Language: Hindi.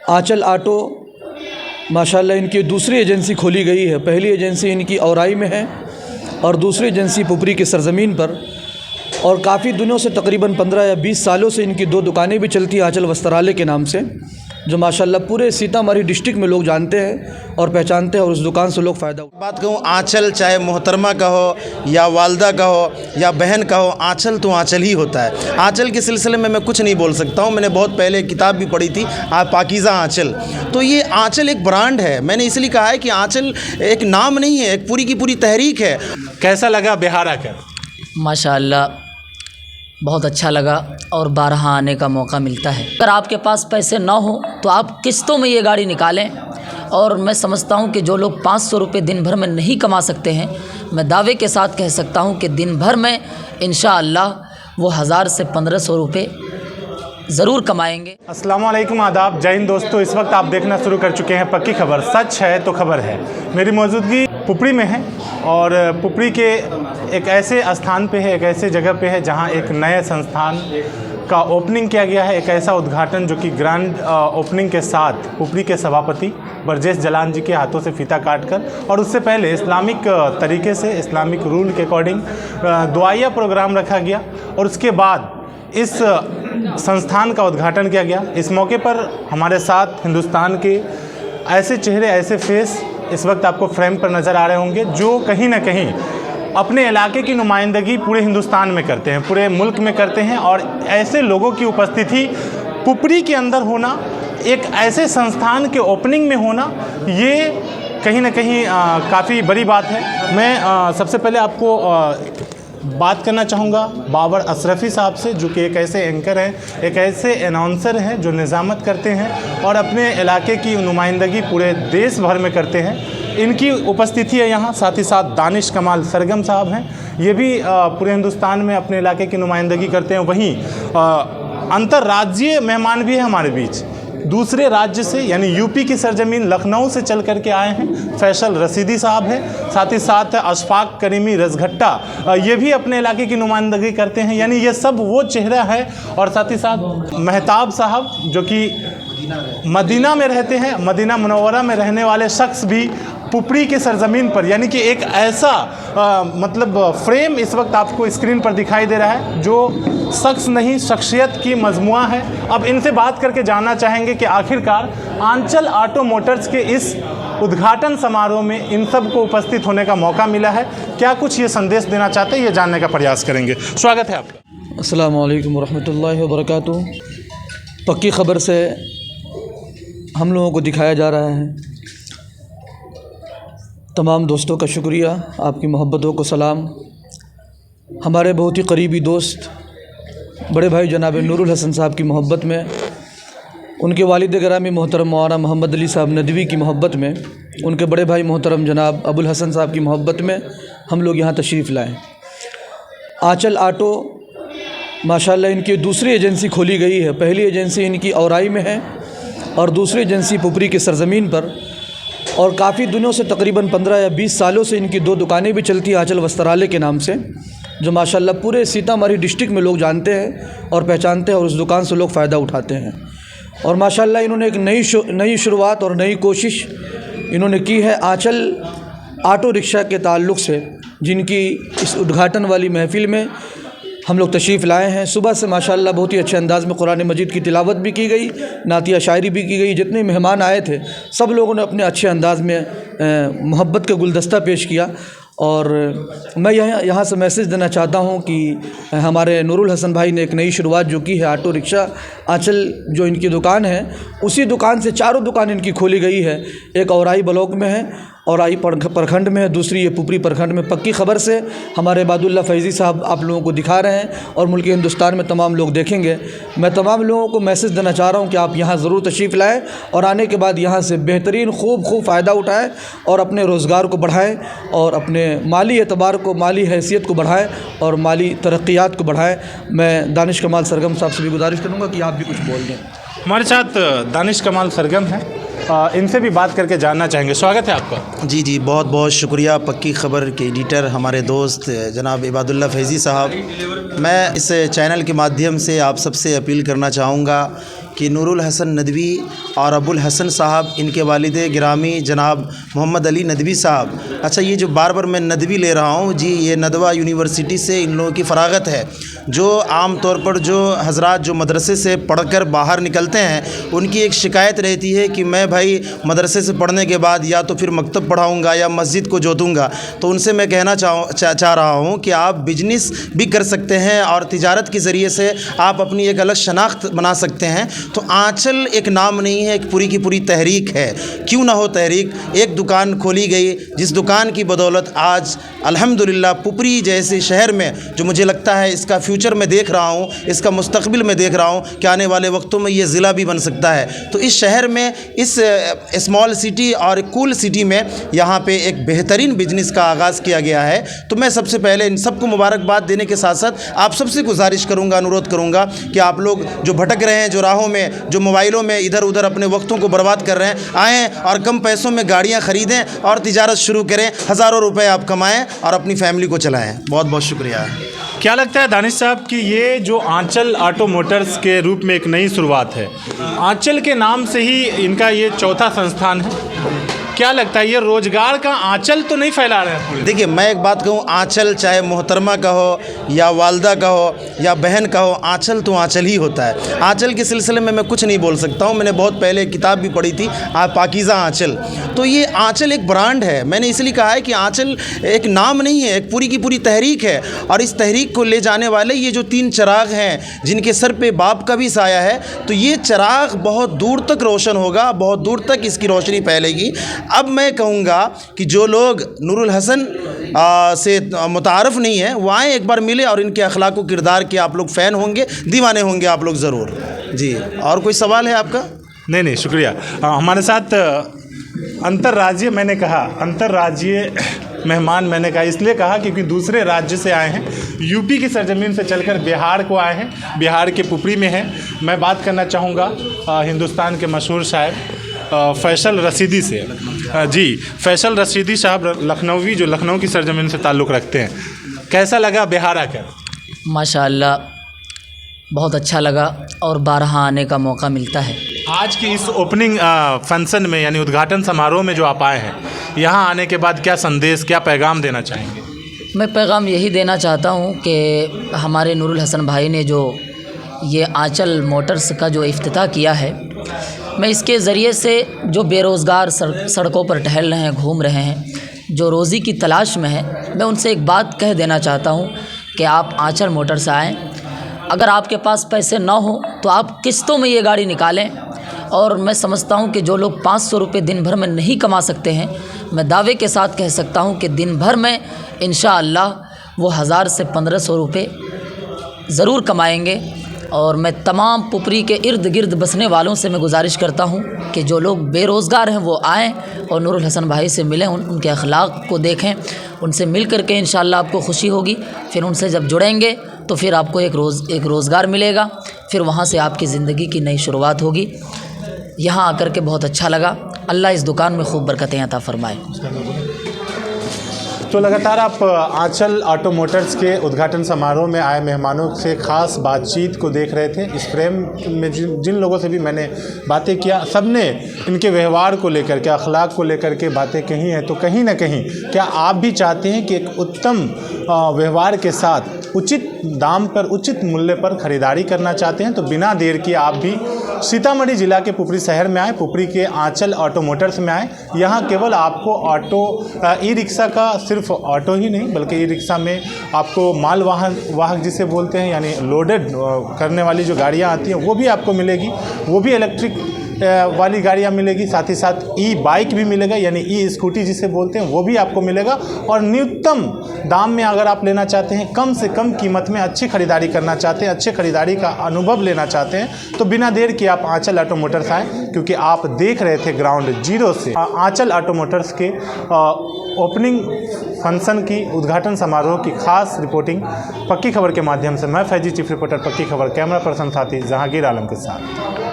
आंचल ऑटो माशाल्लाह इनकी दूसरी एजेंसी खोली गई है। पहली एजेंसी इनकी औराई में है और दूसरी एजेंसी पुपरी की सरज़मीन पर, और काफ़ी दिनों से तकरीबन 15 या 20 सालों से इनकी 2 दुकानें भी चलती हैं आंचल वस्त्रालय के नाम से, जो माशाल्लाह पूरे सीतामढ़ी डिस्ट्रिक्ट में लोग जानते हैं और पहचानते हैं, और उस दुकान से लोग फ़ायदा। बात कहूँ आंचल, चाहे मोहतरमा का हो या वालदा का हो या बहन का हो, आंचल तो आंचल ही होता है। आंचल के सिलसिले में मैं कुछ नहीं बोल सकता हूँ। मैंने बहुत पहले किताब भी पढ़ी थी पाकीज़ा आंचल। तो ये आंचल एक ब्रांड है। मैंने इसलिए कहा है कि आंचल एक नाम नहीं है, एक पूरी की पूरी तहरीक है। कैसा लगा बिहार आकर? माशाअल्लाह बहुत अच्छा लगा और बारहा आने का मौका मिलता है। अगर आपके पास पैसे ना हो तो आप किस्तों में ये गाड़ी निकालें, और मैं समझता हूँ कि जो लोग 500 रुपये दिन भर में नहीं कमा सकते हैं, मैं दावे के साथ कह सकता हूँ कि दिन भर में इंशाअल्लाह वो 1000 से 1500 रुपये ज़रूर कमाएंगे। अस्सलाम वालेकुम, आदाब, जय हिंद दोस्तों। इस वक्त आप देखना शुरू कर चुके हैं पक्की खबर, सच है तो खबर है। मेरी मौजूदगी पुपरी में है और पुपरी के एक ऐसे स्थान पे है, एक ऐसे जगह पे है जहां एक नए संस्थान का ओपनिंग किया गया है। एक ऐसा उद्घाटन जो कि ग्रैंड ओपनिंग के साथ पुपरी के सभापति बरजेश जलान जी के हाथों से फीता काटकर, और उससे पहले इस्लामिक तरीके से, इस्लामिक रूल के अकॉर्डिंग दुआया प्रोग्राम रखा गया और उसके बाद इस संस्थान का उद्घाटन किया गया। इस मौके पर हमारे साथ हिंदुस्तान के ऐसे चेहरे, ऐसे फेस इस वक्त आपको फ्रेम पर नज़र आ रहे होंगे जो कहीं ना कहीं अपने इलाके की नुमाइंदगी पूरे हिंदुस्तान में करते हैं, पूरे मुल्क में करते हैं। और ऐसे लोगों की उपस्थिति पुपरी के अंदर होना, एक ऐसे संस्थान के ओपनिंग में होना, ये कहीं ना कहीं काफ़ी बड़ी बात है। मैं सबसे पहले आपको बात करना चाहूँगा बाबर अशरफी साहब से, जो कि एक ऐसे एंकर हैं, एक ऐसे अनाउंसर हैं जो निज़ामत करते हैं और अपने इलाके की नुमाइंदगी पूरे देश भर में करते हैं। इनकी उपस्थिति है यहाँ। साथ ही साथ दानिश कमाल सरगम साहब हैं, ये भी पूरे हिंदुस्तान में अपने इलाके की नुमाइंदगी करते हैं। वहीं अंतर्राज्यीय मेहमान भी हैं हमारे बीच, दूसरे राज्य से, यानी यूपी की सरजमीन लखनऊ से चल कर के आए हैं, फैसल रसीदी साहब हैं। साथ ही साथ अशफाक करीमी रजघट्टा, ये भी अपने इलाके की नुमाइंदगी करते हैं। यानी ये सब वो चेहरा है। और साथ ही साथ महताब साहब, जो कि मदीना में रहते हैं, मदीना मुनव्वरा में रहने वाले शख्स भी पुपरी के सरजमीन पर, यानी कि एक ऐसा मतलब फ्रेम इस वक्त आपको स्क्रीन पर दिखाई दे रहा है जो शख्स नहीं, शख्सियत की मजमुआ है। अब इनसे बात करके जानना चाहेंगे कि आखिरकार आंचल ऑटो मोटर्स के इस उद्घाटन समारोह में इन सब को उपस्थित होने का मौका मिला है, क्या कुछ ये संदेश देना चाहते हैं, ये जानने का प्रयास करेंगे। स्वागत है आपका। अस्सलामु अलैकुम वरहमतुल्लाहि वबरकातुहू। पक्की खबर से हम लोगों को दिखाया जा रहा है। तमाम दोस्तों का शुक्रिया, आपकी मोहब्बतों को सलाम। हमारे बहुत ही करीबी दोस्त बड़े भाई जनाब नूरुल हसन साहब की मोहब्बत में, उनके वालिद गिरामी मोहतरम मौलाना मोहम्मद अली साहब नदवी की मोहब्बत में, उनके बड़े भाई मोहतरम जनाब अबुल हसन साहब की मोहब्बत में हम लोग यहाँ तशरीफ़ लाए। आंचल ऑटो माशाल्लाह इनकी दूसरी एजेंसी खोली गई है। पहली एजेंसी इनकी औराई में है और दूसरी एजेंसी पुपरी की सरज़मीन पर, और काफ़ी दिनों से तकरीबन 15 या 20 सालों से इनकी 2 दुकानें भी चलती हैं आंचल वस्त्रालय के नाम से, जो माशाल्लाह पूरे सीतामढ़ी डिस्ट्रिक्ट में लोग जानते हैं और पहचानते हैं, और उस दुकान से लोग फ़ायदा उठाते हैं। और माशाल्लाह इन्होंने एक नई शुरुआत और नई कोशिश इन्होंने की है आंचल ऑटो रिक्शा के ताल्लुक़ से, जिनकी इस उद्घाटन वाली महफ़िल में हम लोग तशरीफ़ लाए हैं। सुबह से माशाल्लाह बहुत ही अच्छे अंदाज़ में कुरान मजीद की तिलावत भी की गई, नातिया शायरी भी की गई। जितने मेहमान आए थे सब लोगों ने अपने अच्छे अंदाज़ में मोहब्बत का गुलदस्ता पेश किया। और मैं यहाँ से मैसेज देना चाहता हूँ कि हमारे नूरुल हसन भाई ने एक नई शुरुआत जो की है, ऑटो रिक्शा आंचल जो इनकी दुकान है, उसी दुकान से 4 दुकान इनकी खोली गई है। एक औराई ब्लॉक में है, औराई प्रखंड में है, दूसरी ये पुपरी प्रखंड में। पक्की खबर से हमारे इबादुल्लाह फैज़ी साहब आप लोगों को दिखा रहे हैं और मुल्क हिंदुस्तान में तमाम लोग देखेंगे। मैं तमाम लोगों को मैसेज देना चाह रहा हूँ कि आप यहाँ ज़रूर तशरीफ़ लाएँ और आने के बाद यहाँ से बेहतरीन खूब फ़ायदा उठाएँ और अपने रोज़गार को बढ़ाएँ और अपने माली एतबार को, माली हैसियत को बढ़ाएँ और माली तरक्यात को बढ़ाएँ। मैं दानिश कमाल सरगम साहब से भी गुजारिश करूँगा कि आप भी कुछ बोल दें। हमारे साथ दानिश कमाल सरगम हैं, इनसे भी बात करके जानना चाहेंगे। स्वागत है आपका। जी जी, बहुत बहुत शुक्रिया। पक्की खबर के एडिटर हमारे दोस्त जनाब इबादुल्लाह फैज़ी साहब, मैं इस चैनल के माध्यम से आप सबसे अपील करना चाहूँगा कि नूरुल हसन नदवी और अबुल हसन साहब, इनके वालिद गिरामी जनाब मोहम्मद अली नदवी साहब। अच्छा, ये जो बार बार मैं नदवी ले रहा हूँ जी, ये नदवा यूनिवर्सिटी से इन लोगों की फ़रागत है। जो आम तौर पर जो हजरात जो मदरसे से पढ़कर बाहर निकलते हैं, उनकी एक शिकायत रहती है कि मैं भाई मदरसे से पढ़ने के बाद या तो फिर मकतब पढ़ाऊँगा या मस्जिद को जोतूँगा। तो उनसे मैं कहना चाह रहा हूँ कि आप बिजनेस भी कर सकते हैं और तिजारत के ज़रिए से आप अपनी एक अलग शनाख्त बना सकते हैं। तो आंचल एक नाम नहीं है, एक पूरी की पूरी तहरीक है। क्यों ना हो तहरीक। एक दुकान खोली गई, जिस दुकान की बदौलत आज अल्हम्दुलिल्लाह पुपरी जैसे शहर में, जो मुझे लगता है इसका फ्यूचर मैं देख रहा हूँ, इसका मुस्तकबिल मैं देख रहा हूँ कि आने वाले वक्तों में ये ज़िला भी बन सकता है। तो इस शहर में, इस स्मॉल सिटी और कूल सिटी में यहाँ पे एक बेहतरीन बिजनेस का आगाज़ किया गया है। तो मैं सबसे पहले इन सबको मुबारकबाद देने के साथ साथ आप सबसे गुजारिश करूँगा, अनुरोध करूँगा कि आप लोग जो भटक रहे हैं, जो राहों में, जो मोबाइलों में इधर उधर अपने वक्तों को बर्बाद कर रहे हैं, आएँ और कम पैसों में गाड़ियाँ ख़रीदें और तिजारत शुरू करें। हज़ारों रुपए आप कमाएँ और अपनी फैमिली को चलाएँ। बहुत बहुत शुक्रिया। क्या लगता है दानिश साहब कि ये जो आंचल ऑटो मोटर्स के रूप में एक नई शुरुआत है, आंचल के नाम से ही इनका ये चौथा संस्थान है, क्या लगता है ये रोजगार का आंचल तो नहीं फैला रहे हैं? देखिए, मैं एक बात कहूँ, आंचल चाहे मोहतरमा का हो या वालदा का हो या बहन का हो, आंचल तो आंचल ही होता है। आंचल के सिलसिले में मैं कुछ नहीं बोल सकता हूँ। मैंने बहुत पहले किताब भी पढ़ी थी, पाकीज़ा आंचल। तो ये आंचल एक ब्रांड है। मैंने इसलिए कहा है कि आंचल एक नाम नहीं है, एक पूरी की पूरी तहरीक है। और इस तहरीक को ले जाने वाले ये जो 3 चिराग हैं, जिनके सर पे बाप का भी साया है, तो ये चिराग बहुत दूर तक रोशन होगा, बहुत दूर तक इसकी रोशनी फैलेगी। अब मैं कहूँगा कि जो लोग नूरुल हसन से मुतारफ़ नहीं है, वो आएँ, एक बार मिले और इनके अखलाक व किरदार के आप लोग फ़ैन होंगे, दीवाने होंगे आप लोग ज़रूर। जी, और कोई सवाल है आपका? नहीं, शुक्रिया। हमारे साथ अंतर्राज्यीय, मैंने कहा अंतर्राज्यीय मेहमान, मैंने कहा इसलिए कहा क्योंकि दूसरे राज्य से आए हैं, यूपी की सरजमीन से चलकर बिहार को आए हैं, बिहार के पुपरी में हैं। मैं बात करना चाहूँगा हिंदुस्तान के मशहूर शायर फैसल रशीदी से। जी, फैसल रशीदी साहब लखनवी, जो लखनऊ की सरजमीन से ताल्लुक़ रखते हैं। कैसा लगा बिहार आकर? माशाअल्लाह, बहुत अच्छा लगा और बारहा आने का मौका मिलता है। आज की इस ओपनिंग फंक्शन में, यानी उद्घाटन समारोह में जो आप आए हैं, यहाँ आने के बाद क्या संदेश, क्या पैगाम देना चाहेंगे? मैं पैगाम यही देना चाहता हूँ कि हमारे नूरुल हसन भाई ने जो ये आंचल मोटर्स का जो इफ्तिताह किया है, मैं इसके ज़रिए से जो बेरोज़गार सड़कों पर टहल रहे हैं, घूम रहे हैं, जो रोज़ी की तलाश में हैं, मैं उनसे एक बात कह देना चाहता हूँ कि आप आंचल मोटर्स आएँ। अगर आपके पास पैसे ना हो तो आप किस्तों में ये गाड़ी निकालें। और मैं समझता हूँ कि जो लोग 500 रुपये दिन भर में नहीं कमा सकते हैं, मैं दावे के साथ कह सकता हूँ कि दिन भर में इंशाअल्लाह वो 1000 से 1500 रुपये ज़रूर कमाएंगे। और मैं तमाम पुपरी के इर्द गिर्द बसने वालों से मैं गुजारिश करता हूँ कि जो लोग बेरोज़गार हैं वो आएँ और नूरुल हसन भाई से मिलें, उनके अखलाक को देखें। उनसे मिल कर के इंशाअल्लाह आपको खुशी होगी। फिर उनसे जब जुड़ेंगे तो फिर आपको एक रोज़गार मिलेगा, फिर वहाँ से आपकी ज़िंदगी की नई शुरुआत होगी। यहाँ आकर के बहुत अच्छा लगा। अल्लाह इस दुकान में खूब बरकतें अता फरमाए। तो लगातार आप आंचल ऑटो मोटर्स के उद्घाटन समारोह में आए मेहमानों से ख़ास बातचीत को देख रहे थे। इस फ्रेम में जिन लोगों से भी मैंने बातें किया, सब ने इनके व्यवहार को लेकर के, अखलाक को लेकर के बातें कही हैं। तो कहीं ना कहीं क्या आप भी चाहते हैं कि एक उत्तम व्यवहार के साथ उचित दाम पर, उचित मूल्य पर ख़रीदारी करना चाहते हैं, तो बिना देर किए आप भी सीतामढ़ी ज़िला के पुपरी शहर में आए, पुपरी के आंचल ऑटो मोटर्स में आए। यहाँ केवल आपको ऑटो, ई रिक्शा का सिर्फ ऑटो ही नहीं, बल्कि ई रिक्शा में आपको माल वाहक जिसे बोलते हैं, यानी लोडेड करने वाली जो गाड़ियाँ आती हैं वो भी आपको मिलेगी। वो भी इलेक्ट्रिक वाली गाड़ियाँ मिलेगी, साथ ही साथ ई बाइक भी मिलेगा, यानी ई स्कूटी जिसे बोलते हैं वो भी आपको मिलेगा। और न्यूनतम दाम में अगर आप लेना चाहते हैं, कम से कम कीमत में अच्छी खरीदारी करना चाहते हैं, अच्छे खरीदारी का अनुभव लेना चाहते हैं, तो बिना देर किए आप आंचल ऑटो मोटर्स आएँ। क्योंकि आप देख रहे थे ग्राउंड जीरो से आंचल ऑटो मोटर्स के ओपनिंग फंक्शन की, उद्घाटन समारोह की खास रिपोर्टिंग पक्की खबर के माध्यम से। मैं फैजी, चीफ रिपोर्टर पक्की खबर, कैमरा पर्सन साथी जहांगीर आलम के साथ।